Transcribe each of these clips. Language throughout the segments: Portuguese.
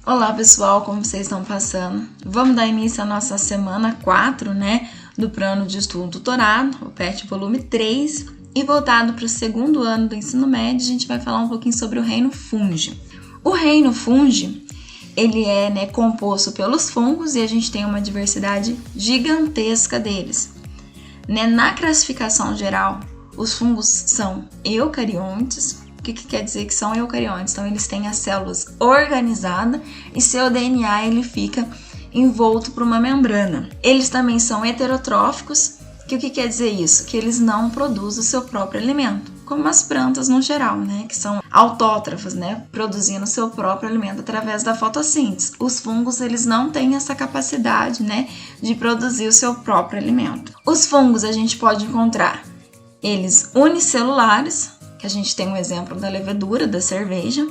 Olá pessoal, como vocês estão passando? Vamos dar início à nossa semana 4, do plano de estudo doutorado, o PET volume 3, e voltado para o segundo ano do ensino médio, a gente vai falar um pouquinho sobre o reino fungi. O reino fungi, ele é composto pelos fungos e a gente tem uma diversidade gigantesca deles. Na classificação geral, os fungos são eucariontes. O que quer dizer que são eucariontes? Então, eles têm as células organizadas e seu DNA ele fica envolto por uma membrana. Eles também são heterotróficos. O que quer dizer isso? Que eles não produzem o seu próprio alimento, como as plantas no geral, que são autótrofas, produzindo o seu próprio alimento através da fotossíntese. Os fungos, eles não têm essa capacidade, de produzir o seu próprio alimento. Os fungos a gente pode encontrar eles unicelulares, que a gente tem um exemplo da levedura, da cerveja,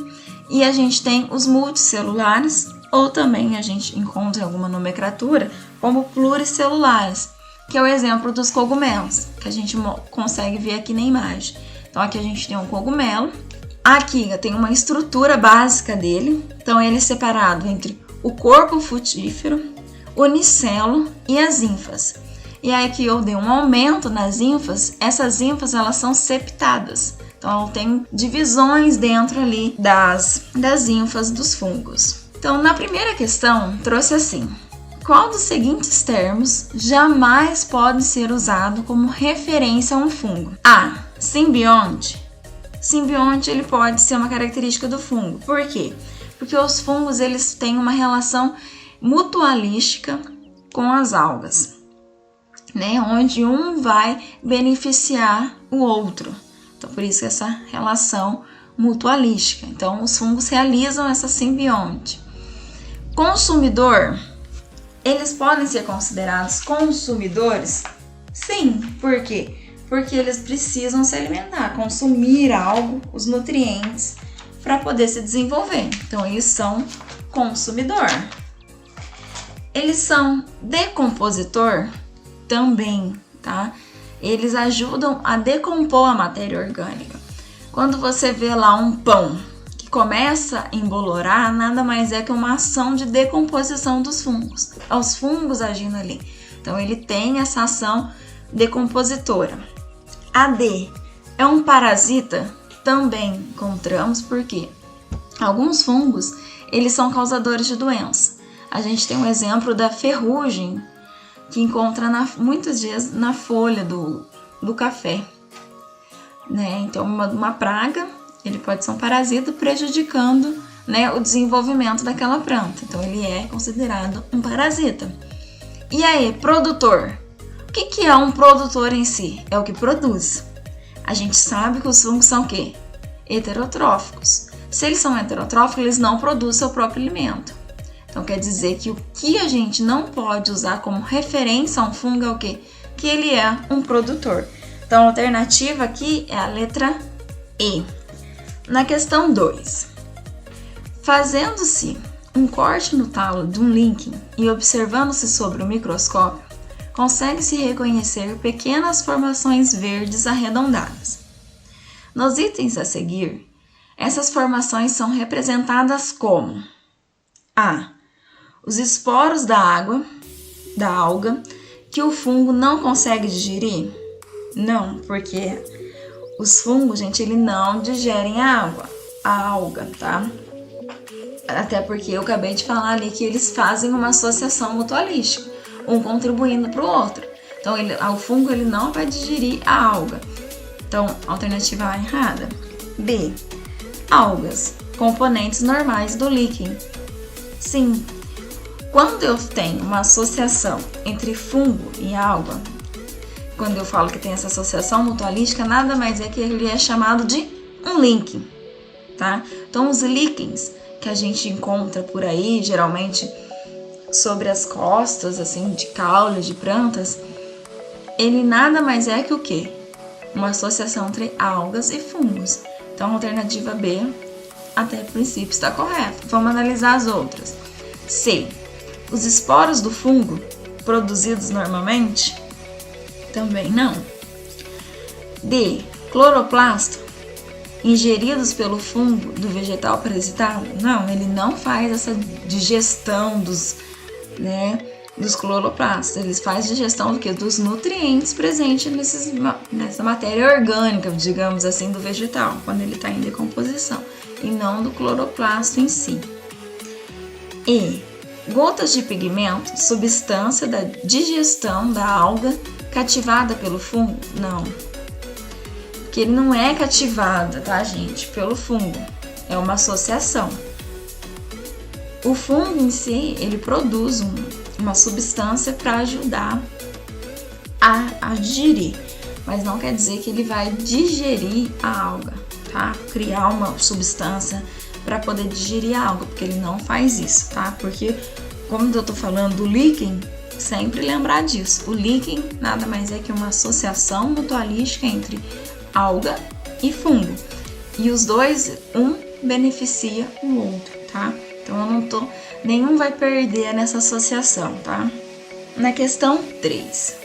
e a gente tem os multicelulares, ou também a gente encontra alguma nomenclatura como pluricelulares, que é o exemplo dos cogumelos, que a gente consegue ver aqui na imagem. Então aqui a gente tem um cogumelo, aqui tem uma estrutura básica dele, então ele é separado entre o corpo frutífero, o unicelo e as ínfas. E aí aqui eu dei um aumento nas ínfas, essas ínfas elas são septadas. Então, tem divisões dentro ali das ínfas dos fungos. Então, na primeira questão, trouxe assim: qual dos seguintes termos jamais pode ser usado como referência a um fungo? A. Simbionte. Simbionte, ele pode ser uma característica do fungo. Por quê? Porque os fungos, eles têm uma relação mutualística com as algas, onde um vai beneficiar o outro. Então, por isso essa relação mutualística. Então, os fungos realizam essa simbionte. Consumidor, eles podem ser considerados consumidores? Sim, por quê? Porque eles precisam se alimentar, consumir algo, os nutrientes, para poder se desenvolver. Então, eles são consumidor. Eles são decompositor? Também, tá? Eles ajudam a decompor a matéria orgânica. Quando você vê lá um pão que começa a embolorar, nada mais é que uma ação de decomposição dos fungos. Os fungos agindo ali. Então, ele tem essa ação decompositora. A D é um parasita? Também encontramos, porque alguns fungos, eles são causadores de doença. A gente tem um exemplo da ferrugem, que encontra muitas vezes na folha do café. Então, uma praga, ele pode ser um parasita prejudicando o desenvolvimento daquela planta. Então, ele é considerado um parasita. E aí, produtor? O que é um produtor em si? É o que produz. A gente sabe que os fungos são o quê? Heterotróficos. Se eles são heterotróficos, eles não produzem seu próprio alimento. Então, quer dizer que o que a gente não pode usar como referência a um fungo é o quê? Que ele é um produtor. Então, a alternativa aqui é a letra E. Na questão 2, fazendo-se um corte no talo de um líquen e observando-se sobre o microscópio, consegue-se reconhecer pequenas formações verdes arredondadas. Nos itens a seguir, essas formações são representadas como: A. Os esporos da alga, que o fungo não consegue digerir? Não, porque os fungos, gente, eles não digerem a alga, tá? Até porque eu acabei de falar ali que eles fazem uma associação mutualística, um contribuindo para o outro. Então, o fungo ele não vai digerir a alga. Então, alternativa A errada. B. Algas, componentes normais do líquen. Sim. Quando eu tenho uma associação entre fungo e alga, quando eu falo que tem essa associação mutualística, nada mais é que ele é chamado de um líquen, tá? Então, os líquens que a gente encontra por aí, geralmente sobre as costas, assim, de caules, de plantas, ele nada mais é que o quê? Uma associação entre algas e fungos. Então, a alternativa B, até o princípio, está correta. Vamos analisar as outras. C. Os esporos do fungo, produzidos normalmente? Também não. D. Cloroplasto? ingeridos pelo fungo do vegetal parasitado? Não, ele não faz essa digestão dos cloroplastos. Ele faz digestão do quê? Dos nutrientes presentes nessa matéria orgânica, digamos assim, do vegetal, quando ele está em decomposição, e não do cloroplasto em si. E gotas de pigmento, substância da digestão da alga cativada pelo fungo? Não. Porque ele não é cativada, tá, gente, pelo fungo. É uma associação. O fungo em si, ele produz uma substância para ajudar a digerir, mas não quer dizer que ele vai digerir a alga, tá? Criar uma substância para poder digerir a alga, porque ele não faz isso, tá? Porque, como eu tô falando do líquen, sempre lembrar disso. O líquen nada mais é que uma associação mutualística entre alga e fungo. E os dois, um beneficia o outro, tá? Então nenhum vai perder nessa associação, tá? Na questão 3.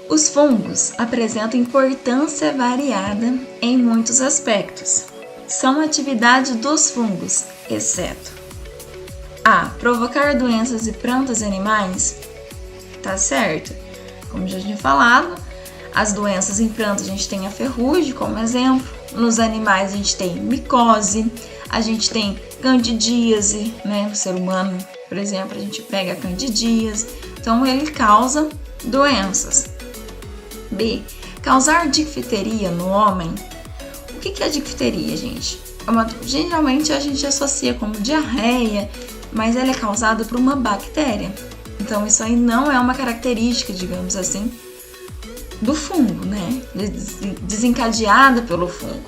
Os fungos apresentam importância variada em muitos aspectos. São atividades dos fungos, exceto a. Provocar doenças em plantas e animais? Tá certo. Como já tinha falado, as doenças em plantas a gente tem a ferrugem como exemplo. Nos animais a gente tem micose, a gente tem candidíase, né? No ser humano, por exemplo, a gente pega a candidíase. Então ele causa doenças. B. Causar difteria no homem. O que é difteria, gente? Geralmente a gente associa como diarreia, mas ela é causada por uma bactéria. Então isso aí não é uma característica, digamos assim, do fungo, né? Desencadeada pelo fungo.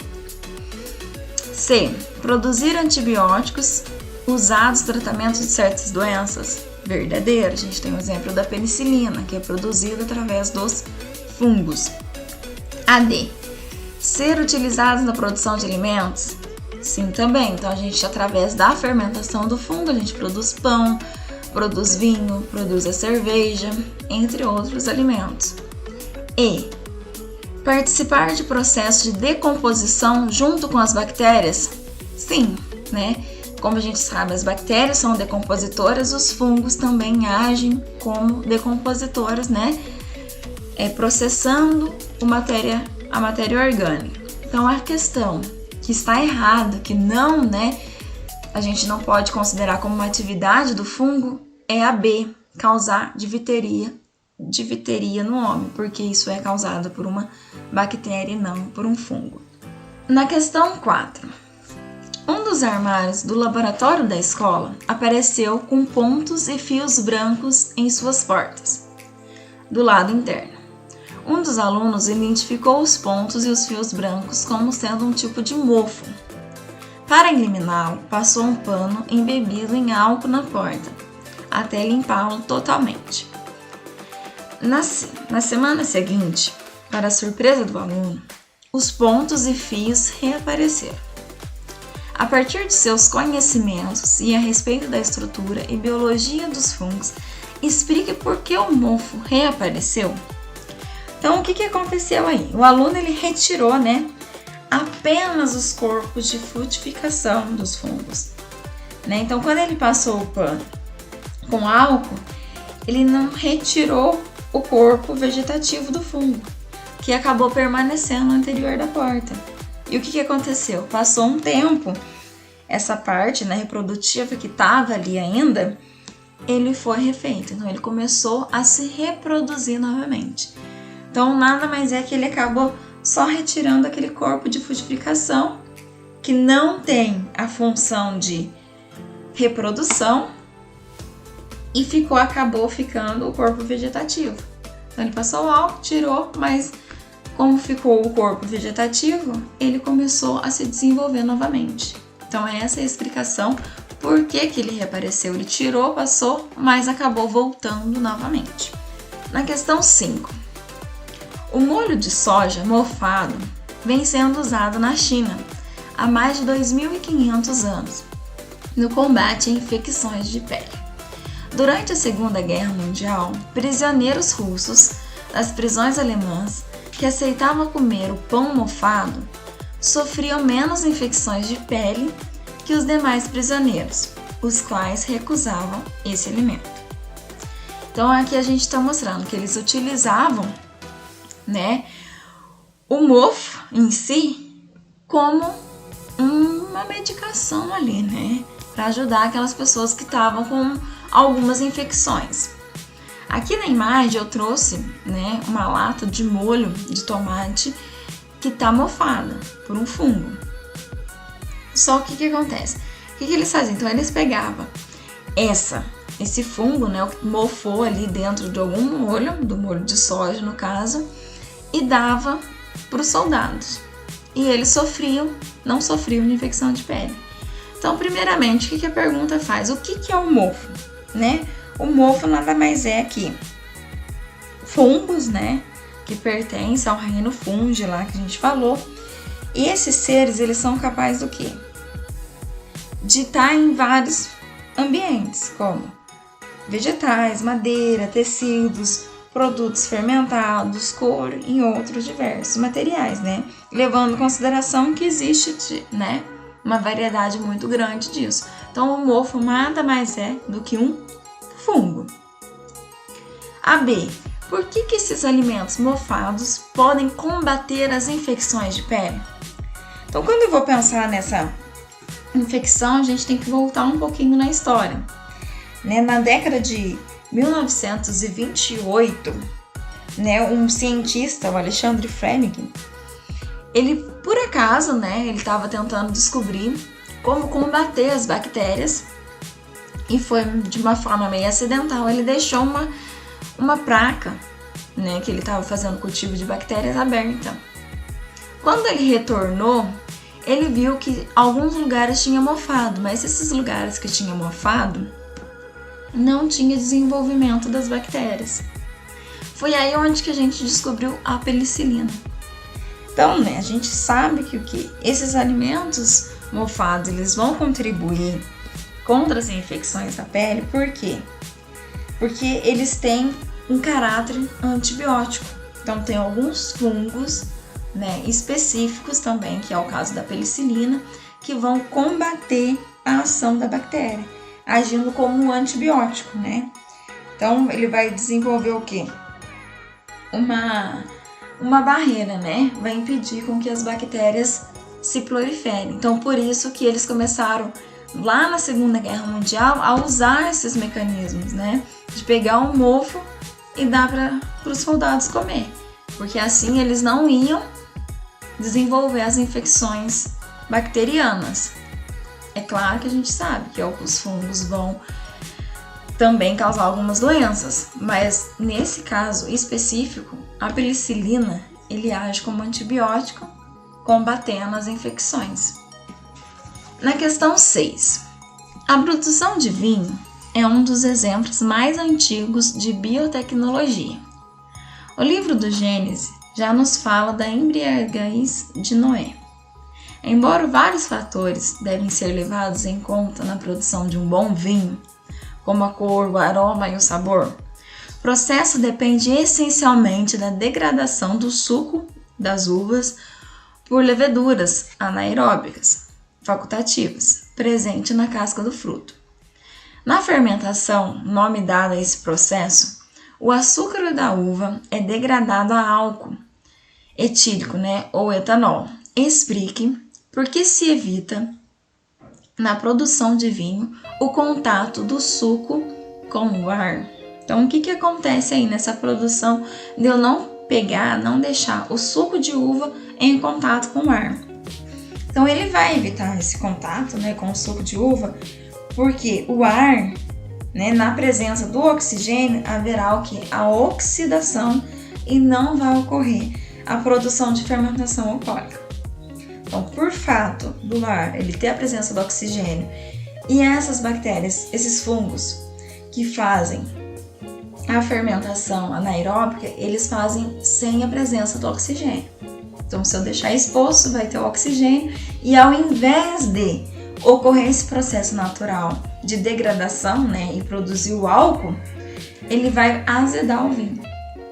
C. Produzir antibióticos usados no tratamento de certas doenças. Verdadeiro. A gente tem o exemplo da penicilina, que é produzida através dos fungos. A. D. Ser utilizados na produção de alimentos? Sim, também. Então a gente, através da fermentação do fungo, a gente produz pão, produz vinho, produz a cerveja, entre outros alimentos. E. Participar de processos de decomposição junto com as bactérias? Sim, né? Como a gente sabe, as bactérias são decompositoras, os fungos também agem como decompositores, né? Processando a matéria orgânica. Então a questão que está errada, que não, né? A gente não pode considerar como uma atividade do fungo, é a B, causar difteria no homem, porque isso é causado por uma bactéria e não por um fungo. Na questão 4, um dos armários do laboratório da escola apareceu com pontos e fios brancos em suas portas, do lado interno. Um dos alunos identificou os pontos e os fios brancos como sendo um tipo de mofo. Para eliminá-lo, passou um pano embebido em álcool na porta, até limpá-lo totalmente. Na semana seguinte, para a surpresa do aluno, os pontos e fios reapareceram. A partir de seus conhecimentos e a respeito da estrutura e biologia dos fungos, explique por que o mofo reapareceu. Então, o que aconteceu aí? O aluno ele retirou, né, apenas os corpos de frutificação dos fungos, né? Então, quando ele passou o pano com álcool, ele não retirou o corpo vegetativo do fungo, que acabou permanecendo no interior da porta. E o que aconteceu? Passou um tempo, essa parte, né, reprodutiva que estava ali ainda, ele foi refeito. Então, ele começou a se reproduzir novamente. Então, nada mais é que ele acabou só retirando aquele corpo de frutificação, que não tem a função de reprodução, e acabou ficando o corpo vegetativo. Então, ele passou o álcool, tirou, mas como ficou o corpo vegetativo, ele começou a se desenvolver novamente. Então, essa é a explicação por que ele reapareceu. Ele tirou, passou, mas acabou voltando novamente. Na questão 5. O molho de soja mofado vem sendo usado na China há mais de 2.500 anos no combate a infecções de pele. Durante a Segunda Guerra Mundial, prisioneiros russos das prisões alemãs que aceitavam comer o pão mofado sofriam menos infecções de pele que os demais prisioneiros, os quais recusavam esse alimento. Então aqui a gente está mostrando que eles utilizavam, né, o mofo em si como uma medicação ali, né, para ajudar aquelas pessoas que estavam com algumas infecções. Aqui na imagem eu trouxe, né, uma lata de molho de tomate que está mofada por um fungo. Só que o que acontece? O que eles faziam? Então eles pegavam esse fungo, né, que mofou ali dentro de algum molho, do molho de soja no caso, e dava para os soldados. E eles não sofriam de infecção de pele. Então, primeiramente, o que a pergunta faz? O que é o mofo, né? O mofo nada mais é que fungos, né, que pertencem ao reino fungi lá que a gente falou. E esses seres, eles são capazes do quê? De estar em vários ambientes, como vegetais, madeira, tecidos, produtos fermentados, couro e outros diversos materiais, né? Levando em consideração que existe, né, uma variedade muito grande disso. Então, o mofo nada mais é do que um fungo. A B. Por que esses alimentos mofados podem combater as infecções de pele? Então, quando eu vou pensar nessa infecção, a gente tem que voltar um pouquinho na história. Né? Na década de 1928, né, um cientista, o Alexandre Fleming, ele, por acaso, né, ele estava tentando descobrir como combater as bactérias e foi de uma forma meio acidental. Ele deixou uma placa, né, que ele estava fazendo cultivo de bactérias aberta. Quando ele retornou, ele viu que alguns lugares tinham mofado, mas esses lugares que tinham mofado não tinha desenvolvimento das bactérias. Foi aí onde que a gente descobriu a penicilina. Então, né, a gente sabe que esses alimentos mofados, eles vão contribuir contra as infecções da pele. Por quê? Porque eles têm um caráter antibiótico. Então, tem alguns fungos, né, específicos também, que é o caso da penicilina, que vão combater a ação da bactéria, agindo como um antibiótico, né? Então, ele vai desenvolver o quê? Uma barreira, né? Vai impedir com que as bactérias se proliferem. Então, por isso que eles começaram, lá na Segunda Guerra Mundial, a usar esses mecanismos, né? De pegar um mofo e dar para os soldados comer. Porque assim eles não iam desenvolver as infecções bacterianas. É claro que a gente sabe que os fungos vão também causar algumas doenças, mas nesse caso específico, a penicilina, ele age como antibiótico, combatendo as infecções. Na questão 6, a produção de vinho é um dos exemplos mais antigos de biotecnologia. O livro do Gênesis já nos fala da embriaguez de Noé. Embora vários fatores devem ser levados em conta na produção de um bom vinho, como a cor, o aroma e o sabor, o processo depende essencialmente da degradação do suco das uvas por leveduras anaeróbicas facultativas, presente na casca do fruto. Na fermentação, nome dado a esse processo, o açúcar da uva é degradado a álcool etílico, né, ou etanol. Explique por que se evita, na produção de vinho, o contato do suco com o ar. Então, o que acontece aí nessa produção de eu não deixar o suco de uva em contato com o ar? Então, ele vai evitar esse contato, né, com o suco de uva, porque o ar, né, na presença do oxigênio, haverá o quê? A oxidação e não vai ocorrer a produção de fermentação alcoólica. Então, por fato do ar ele ter a presença do oxigênio e essas bactérias, esses fungos que fazem a fermentação anaeróbica, eles fazem sem a presença do oxigênio. Então, se eu deixar exposto, vai ter o oxigênio e ao invés de ocorrer esse processo natural de degradação, né, e produzir o álcool, ele vai azedar o vinho.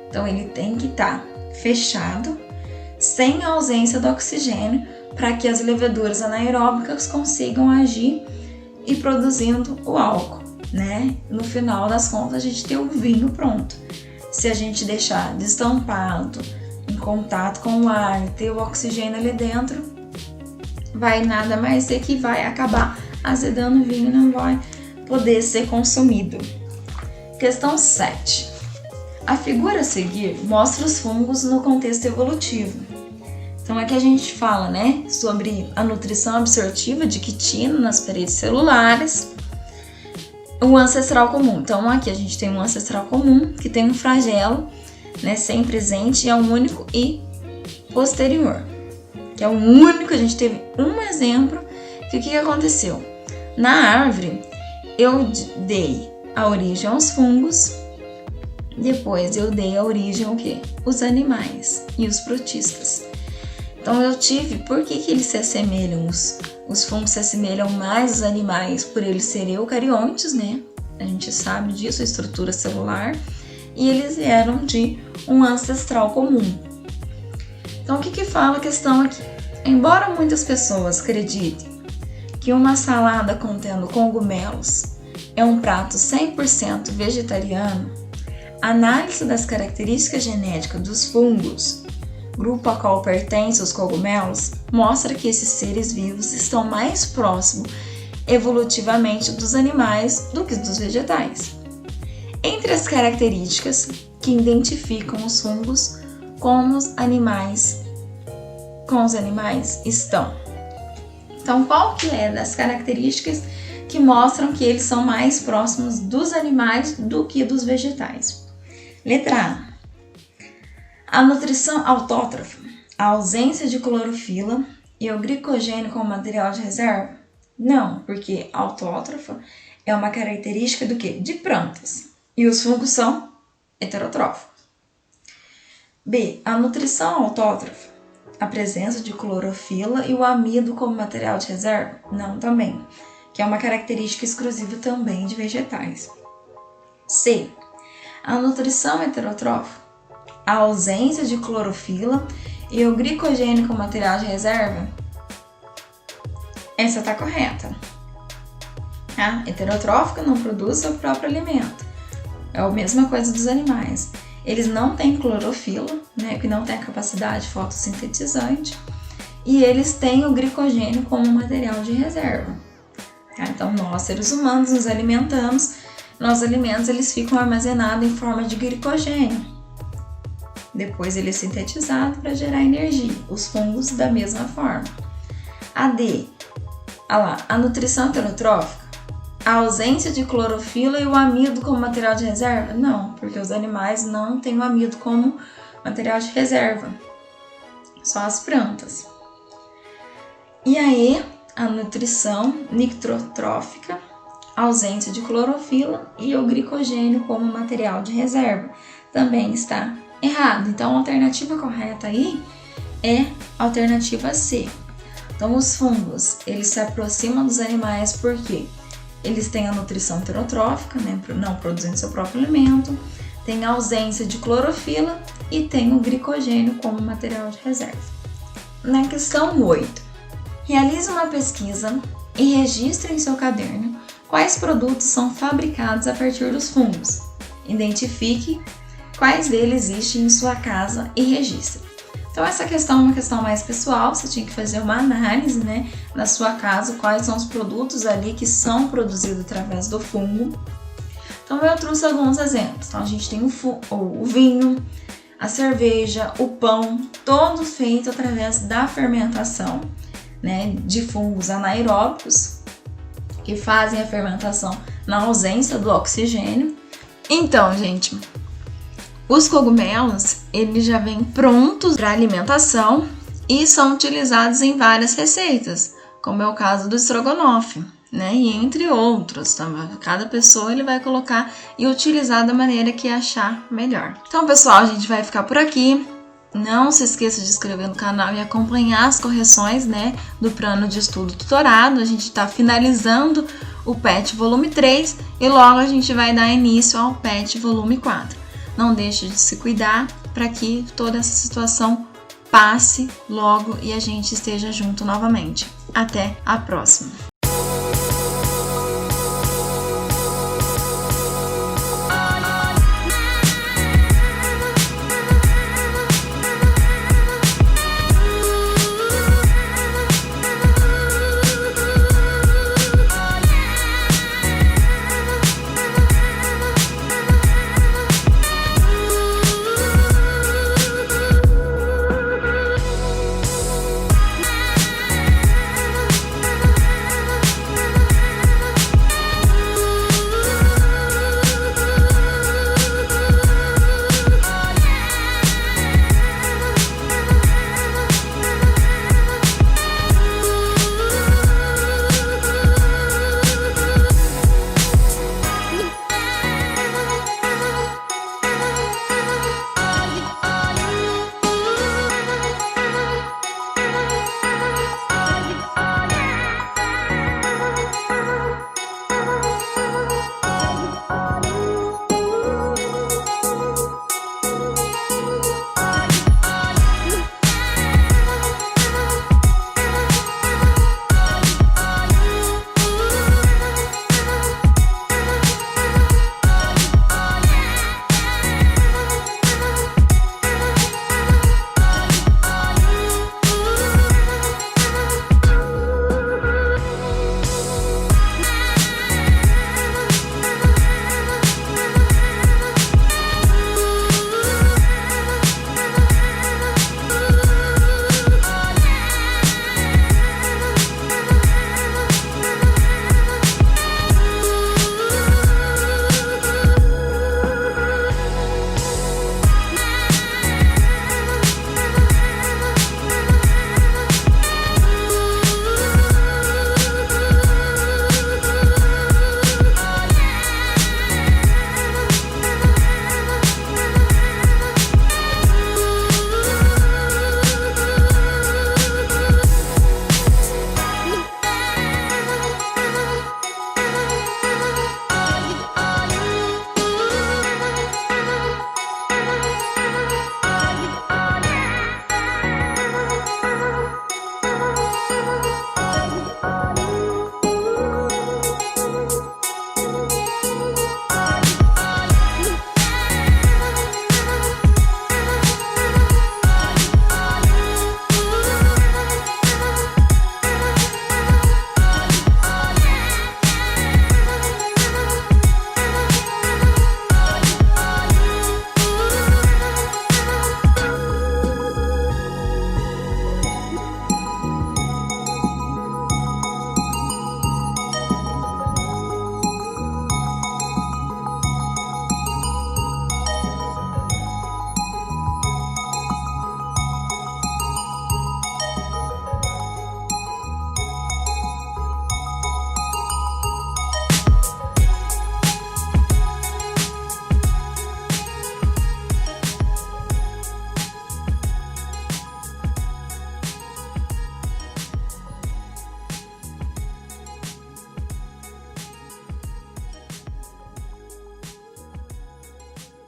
Então, ele tem que estar fechado, sem a ausência do oxigênio, para que as leveduras anaeróbicas consigam agir e produzindo o álcool, né? No final das contas, a gente tem o vinho pronto. Se a gente deixar destampado, em contato com o ar, ter o oxigênio ali dentro, vai nada mais ser que vai acabar azedando o vinho e não vai poder ser consumido. Questão 7. A figura a seguir mostra os fungos no contexto evolutivo. Então aqui a gente fala, né, sobre a nutrição absortiva de quitina nas paredes celulares, o ancestral comum. Então aqui a gente tem um ancestral comum que tem um flagelo, né, sem presente, e é o único e posterior, que é o único. A gente teve um exemplo que o que aconteceu? Na árvore eu dei a origem aos fungos, depois eu dei a origem ao quê? Os animais e os protistas. Então eu tive, por que eles se assemelham, os fungos se assemelham mais aos animais por eles serem eucariontes, né? A gente sabe disso, a estrutura celular, e eles vieram de um ancestral comum. Então o que fala a questão aqui? Embora muitas pessoas acreditem que uma salada contendo cogumelos é um prato 100% vegetariano, a análise das características genéticas dos fungos, grupo a qual pertencem os cogumelos, mostra que esses seres vivos estão mais próximos evolutivamente dos animais do que dos vegetais. Entre as características que identificam os fungos com os animais estão. Então, qual que é das características que mostram que eles são mais próximos dos animais do que dos vegetais? Letra A. A nutrição autótrofa, a ausência de clorofila e o glicogênio como material de reserva? Não, porque autótrofa é uma característica do quê? De plantas. E os fungos são heterotróficos. B. A nutrição autótrofa, a presença de clorofila e o amido como material de reserva? Não, também, que é uma característica exclusiva também de vegetais. C. A nutrição heterotrófica, a ausência de clorofila e o glicogênio como material de reserva? Essa está correta. A heterotrófica não produz seu próprio alimento. É a mesma coisa dos animais. Eles não têm clorofila, né, que não tem a capacidade fotossintetizante, e eles têm o glicogênio como material de reserva. Tá? Então, nós, seres humanos, nos alimentamos. Nossos alimentos eles ficam armazenados em forma de glicogênio. Depois ele é sintetizado para gerar energia. Os fungos da mesma forma. A D. A nutrição heterotrófica, a ausência de clorofila e o amido como material de reserva? Não, porque os animais não têm o amido como material de reserva. Só as plantas. E aí, a nutrição nitrotrófica, a ausência de clorofila e o glicogênio como material de reserva? Também está errado. Então, a alternativa correta aí é a alternativa C. Então, os fungos, eles se aproximam dos animais porque eles têm a nutrição heterotrófica, né, não produzindo seu próprio alimento, tem a ausência de clorofila e tem o glicogênio como material de reserva. Na questão 8, realize uma pesquisa e registre em seu caderno quais produtos são fabricados a partir dos fungos. Identifique quais deles existem em sua casa e registre. Então essa questão é uma questão mais pessoal, você tinha que fazer uma análise, né, na sua casa, quais são os produtos ali que são produzidos através do fungo. Então eu trouxe alguns exemplos. Então a gente tem o vinho, a cerveja, o pão, todo feito através da fermentação, né, de fungos anaeróbicos, que fazem a fermentação na ausência do oxigênio. Então, gente, os cogumelos, eles já vêm prontos para alimentação e são utilizados em várias receitas, como é o caso do estrogonofe, né? E entre outros, tá? Cada pessoa ele vai colocar e utilizar da maneira que achar melhor. Então, pessoal, a gente vai ficar por aqui. Não se esqueça de se inscrever no canal e acompanhar as correções, né, do plano de estudo tutorado. A gente está finalizando o PET volume 3 e logo a gente vai dar início ao PET volume 4. Não deixe de se cuidar para que toda essa situação passe logo e a gente esteja junto novamente. Até a próxima!